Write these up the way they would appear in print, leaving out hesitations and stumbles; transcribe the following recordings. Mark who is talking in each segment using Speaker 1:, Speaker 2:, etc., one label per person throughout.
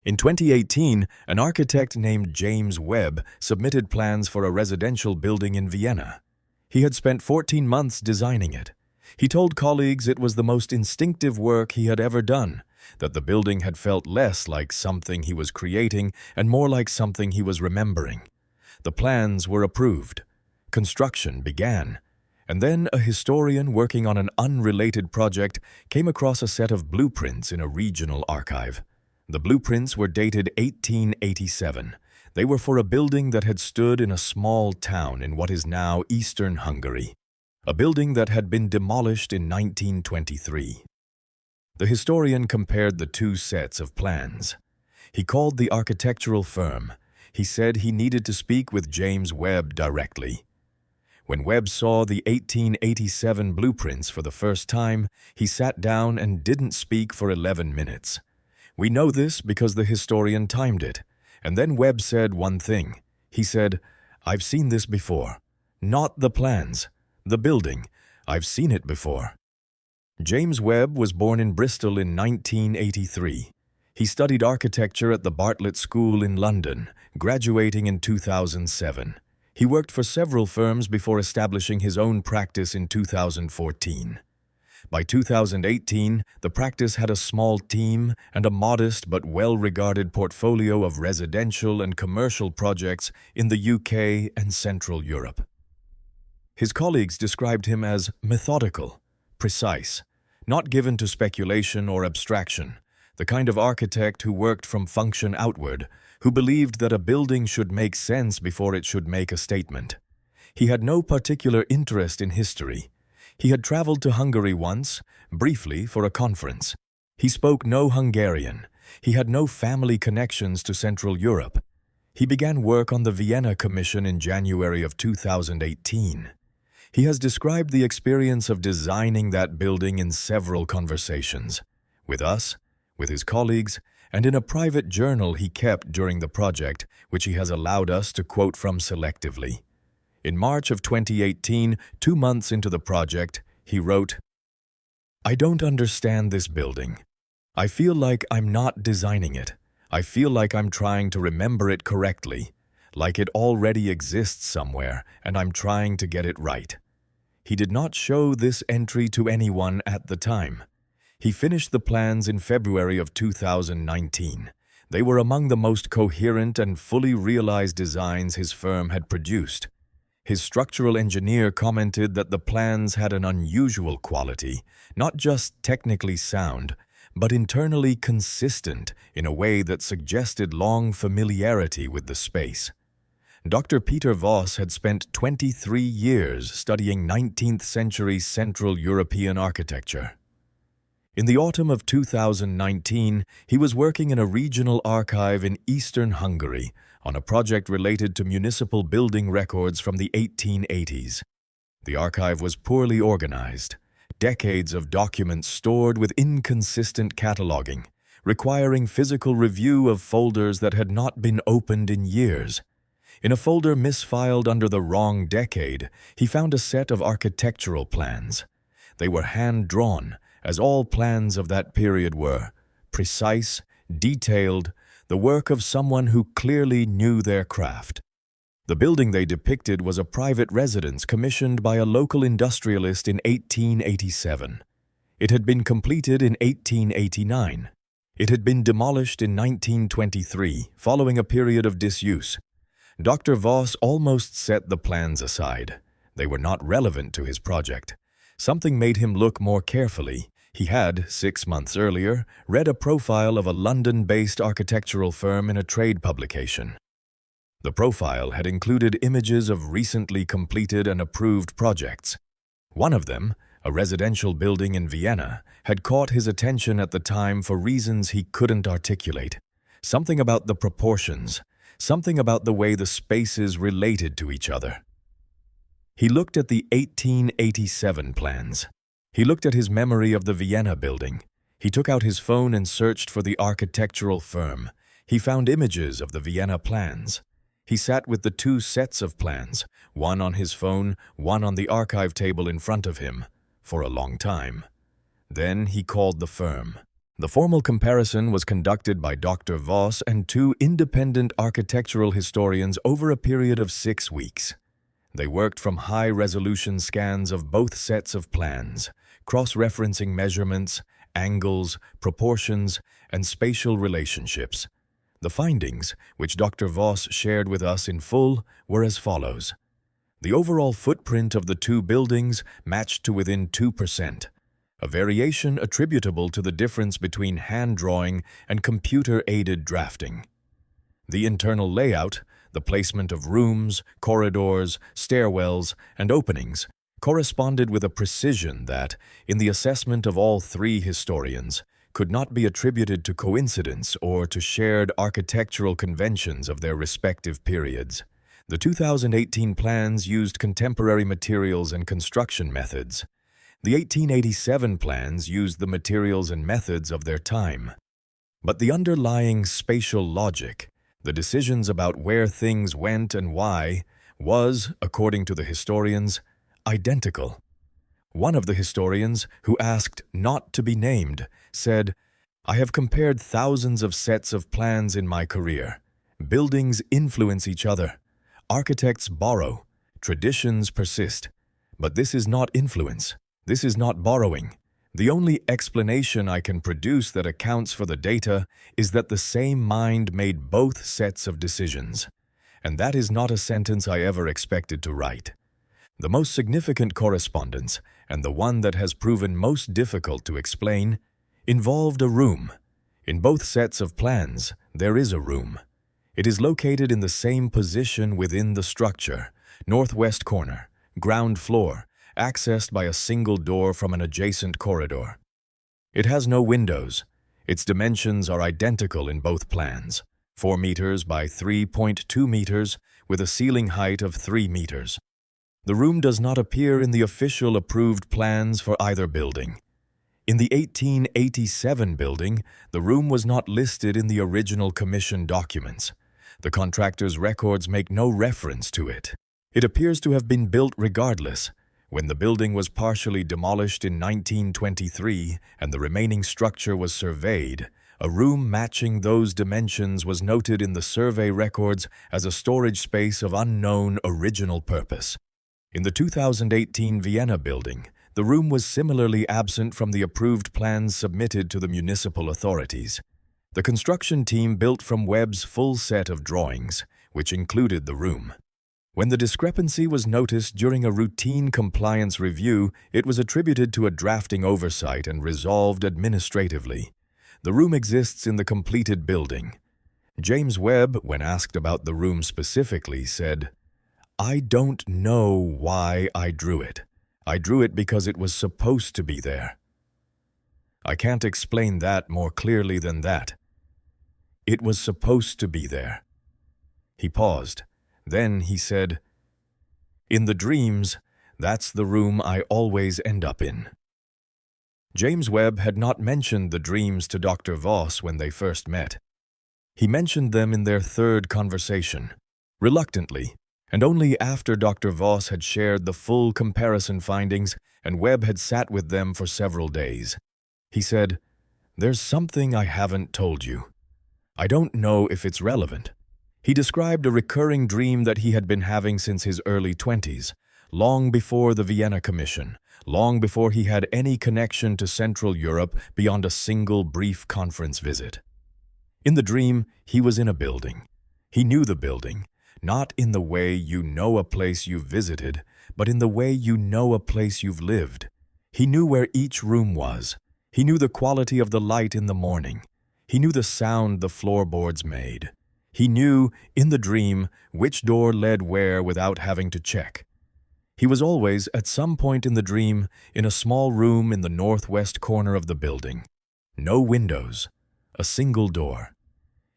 Speaker 1: In 2018, an architect named James Webb submitted plans for a residential building in Vienna. He had spent 14 months designing it. He told colleagues it was the most instinctive work he had ever done, that the building had felt less like something he was creating and more like something he was remembering. The plans were approved. Construction began. And then a historian working on an unrelated project came across a set of blueprints in a regional archive. The blueprints were dated 1887. They were for a building that had stood in a small town in what is now eastern Hungary, a building that had been demolished in 1923. The historian compared the two sets of plans. He called the architectural firm. He said he needed to speak with James Webb directly. When Webb saw the 1887 blueprints for the first time, he sat down and didn't speak for 11 minutes. We know this because the historian timed it. And then Webb said one thing. He said, "I've seen this before. Not the plans. The building. I've seen it before." James Webb was born in Bristol in 1983. He studied architecture at the Bartlett School in London, graduating in 2007. He worked for several firms before establishing his own practice in 2014. By 2018, the practice had a small team and a modest but well-regarded portfolio of residential and commercial projects in the UK and Central Europe. His colleagues described him as methodical, precise, not given to speculation or abstraction, the kind of architect who worked from function outward, who believed that a building should make sense before it should make a statement. He had no particular interest in history. He had traveled to Hungary once, briefly for a conference. He spoke no Hungarian. He had no family connections to Central Europe. He began work on the Vienna Commission in January of 2018. He has described the experience of designing that building in several conversations, with us, with his colleagues, and in a private journal he kept during the project, which he has allowed us to quote from selectively. In March of 2018, 2 months into the project, he wrote, "I don't understand this building. I feel like I'm not designing it. I feel like I'm trying to remember it correctly, like it already exists somewhere, and I'm trying to get it right." He did not show this entry to anyone at the time. He finished the plans in February of 2019. They were among the most coherent and fully realized designs his firm had produced. His structural engineer commented that the plans had an unusual quality, not just technically sound, but internally consistent in a way that suggested long familiarity with the space. Dr. Peter Voss had spent 23 years studying 19th century Central European architecture. In the autumn of 2019, he was working in a regional archive in eastern Hungary on a project related to municipal building records from the 1880s. The archive was poorly organized, decades of documents stored with inconsistent cataloging, requiring physical review of folders that had not been opened in years. In a folder misfiled under the wrong decade, he found a set of architectural plans. They were hand-drawn, as all plans of that period were, precise, detailed, the work of someone who clearly knew their craft. The building they depicted was a private residence commissioned by a local industrialist in 1887. It had been completed in 1889. It had been demolished in 1923, following a period of disuse. Dr. Voss almost set the plans aside. They were not relevant to his project. Something made him look more carefully. He had, 6 months earlier, read a profile of a London-based architectural firm in a trade publication. The profile had included images of recently completed and approved projects. One of them, a residential building in Vienna, had caught his attention at the time for reasons he couldn't articulate. Something about the proportions, something about the way the spaces related to each other. He looked at the 1887 plans. He looked at his memory of the Vienna building. He took out his phone and searched for the architectural firm. He found images of the Vienna plans. He sat with the 2 sets of plans, one on his phone, one on the archive table in front of him, for a long time. Then he called the firm. The formal comparison was conducted by Dr. Voss and two independent architectural historians over a period of 6 weeks. They worked from high-resolution scans of both sets of plans, cross-referencing measurements, angles, proportions, and spatial relationships. The findings, which Dr. Voss shared with us in full, were as follows. The overall footprint of the two buildings matched to within 2%, a variation attributable to the difference between hand-drawing and computer-aided drafting. The internal layout, the placement of rooms, corridors, stairwells, and openings, corresponded with a precision that, in the assessment of all three historians, could not be attributed to coincidence or to shared architectural conventions of their respective periods. The 2018 plans used contemporary materials and construction methods. The 1887 plans used the materials and methods of their time. But the underlying spatial logic, the decisions about where things went and why, was, according to the historians, identical. One of the historians, who asked not to be named, said, "I have compared thousands of sets of plans in my career. Buildings influence each other. Architects borrow. Traditions persist. But this is not influence. This is not borrowing. The only explanation I can produce that accounts for the data is that the same mind made both sets of decisions. And that is not a sentence I ever expected to write." The most significant correspondence, and the one that has proven most difficult to explain, involved a room. In both sets of plans, there is a room. It is located in the same position within the structure, northwest corner, ground floor, accessed by a single door from an adjacent corridor. It has no windows. Its dimensions are identical in both plans, 4 meters by 3.2 meters, with a ceiling height of 3 meters. The room does not appear in the official approved plans for either building. In the 1887 building, the room was not listed in the original commission documents. The contractor's records make no reference to it. It appears to have been built regardless. When the building was partially demolished in 1923 and the remaining structure was surveyed, a room matching those dimensions was noted in the survey records as a storage space of unknown original purpose. In the 2018 Vienna building, the room was similarly absent from the approved plans submitted to the municipal authorities. The construction team built from Webb's full set of drawings, which included the room. When the discrepancy was noticed during a routine compliance review, it was attributed to a drafting oversight and resolved administratively. The room exists in the completed building. James Webb, when asked about the room specifically, said, "I don't know why I drew it. I drew it because it was supposed to be there. I can't explain that more clearly than that. It was supposed to be there." He paused. Then he said, "In the dreams, that's the room I always end up in." James Webb had not mentioned the dreams to Dr. Voss when they first met. He mentioned them in their third conversation, reluctantly, and only after Dr. Voss had shared the full comparison findings and Webb had sat with them for several days. He said, "There's something I haven't told you. I don't know if it's relevant." He described a recurring dream that he had been having since his early 20s, long before the Vienna Commission, long before he had any connection to Central Europe beyond a single brief conference visit. In the dream, he was in a building. He knew the building, not in the way you know a place you've visited, but in the way you know a place you've lived. He knew where each room was. He knew the quality of the light in the morning. He knew the sound the floorboards made. He knew, in the dream, which door led where without having to check. He was always, at some point in the dream, in a small room in the northwest corner of the building. No windows, a single door.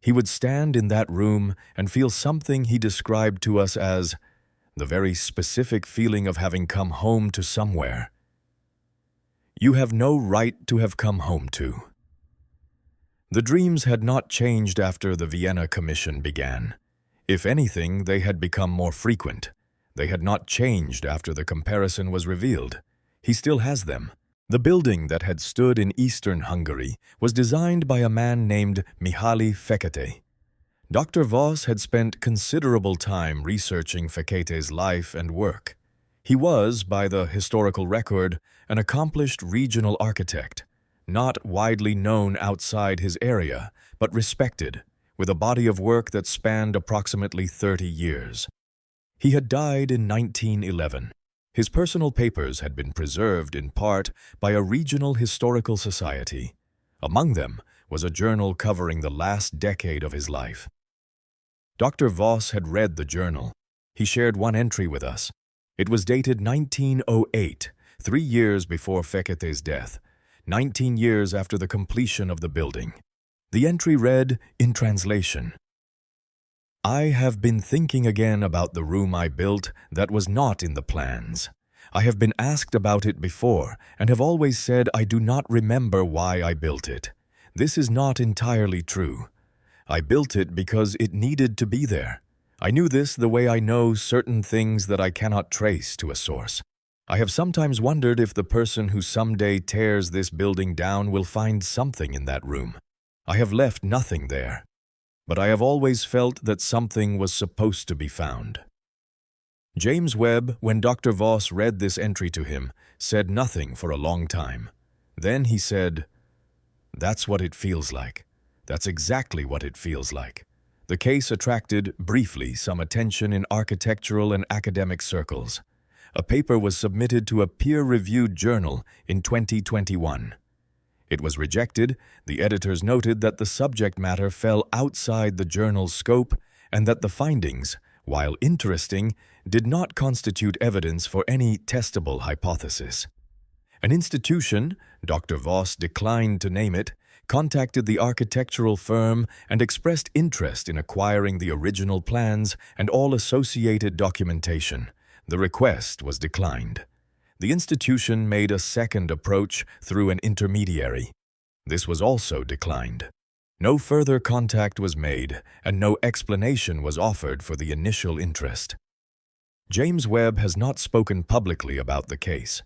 Speaker 1: He would stand in that room and feel something he described to us as the very specific feeling of having come home to somewhere you have no right to have come home to. The dreams had not changed after the Vienna Commission began. If anything, they had become more frequent. They had not changed after the comparison was revealed. He still has them. The building that had stood in eastern Hungary was designed by a man named Mihaly Fekete. Dr. Voss had spent considerable time researching Fekete's life and work. He was, by the historical record, an accomplished regional architect, not widely known outside his area, but respected, with a body of work that spanned approximately 30 years. He had died in 1911. His personal papers had been preserved in part by a regional historical society. Among them was a journal covering the last decade of his life. Dr. Voss had read the journal. He shared one entry with us. It was dated 1908, 3 years before Fekete's death, 19 years after the completion of the building. The entry read, in translation, "I have been thinking again about the room I built that was not in the plans. I have been asked about it before and have always said I do not remember why I built it. This is not entirely true. I built it because it needed to be there. I knew this the way I know certain things that I cannot trace to a source. I have sometimes wondered if the person who someday tears this building down will find something in that room. I have left nothing there. But I have always felt that something was supposed to be found." James Webb, when Dr. Voss read this entry to him, said nothing for a long time. Then he said, "That's what it feels like. That's exactly what it feels like." The case attracted, briefly, some attention in architectural and academic circles. A paper was submitted to a peer-reviewed journal in 2021. It was rejected. The editors noted that the subject matter fell outside the journal's scope and that the findings, while interesting, did not constitute evidence for any testable hypothesis. An institution, Dr. Voss declined to name it, contacted the architectural firm and expressed interest in acquiring the original plans and all associated documentation. The request was declined. The institution made a second approach through an intermediary. This was also declined. No further contact was made, and no explanation was offered for the initial interest. James Webb has not spoken publicly about the case.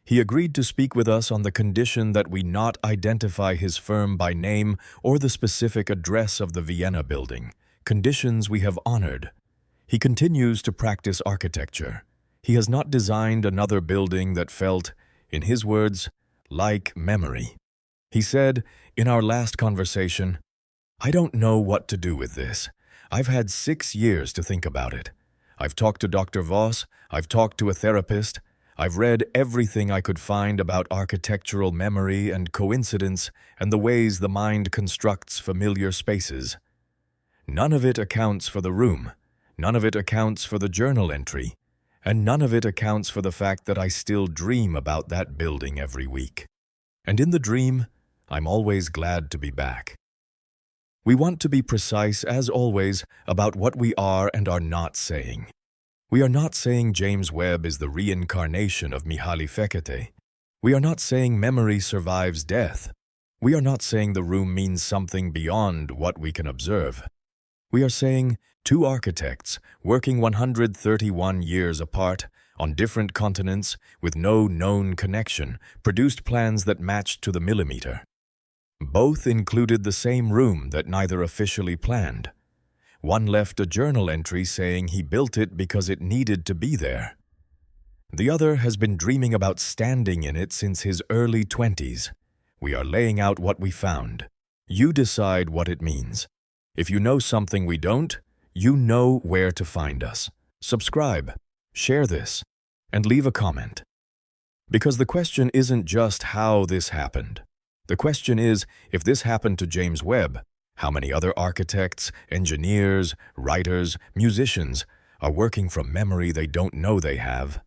Speaker 1: He agreed to speak with us on the condition that we not identify his firm by name or the specific address of the Vienna building, conditions we have honored. He continues to practice architecture. He has not designed another building that felt, in his words, like memory. He said, in our last conversation, "I don't know what to do with this. I've had 6 years to think about it. I've talked to Dr. Voss, I've talked to a therapist, I've read everything I could find about architectural memory and coincidence and the ways the mind constructs familiar spaces. None of it accounts for the room, none of it accounts for the journal entry, and none of it accounts for the fact that I still dream about that building every week. And in the dream, I'm always glad to be back." We want to be precise, as always, about what we are and are not saying. We are not saying James Webb is the reincarnation of Mihaly Fekete. We are not saying memory survives death. We are not saying the room means something beyond what we can observe. We are saying two architects working 131 years apart on different continents with no known connection produced plans that matched to the millimeter. Both included the same room that neither officially planned. One left a journal entry saying he built it because it needed to be there. The other has been dreaming about standing in it since his early 20s. We are laying out what we found. You decide what it means. If you know something we don't, you know where to find us. Subscribe, share this, and leave a comment. Because the question isn't just how this happened. The question is, if this happened to James Webb, how many other architects, engineers, writers, musicians are working from memory they don't know they have?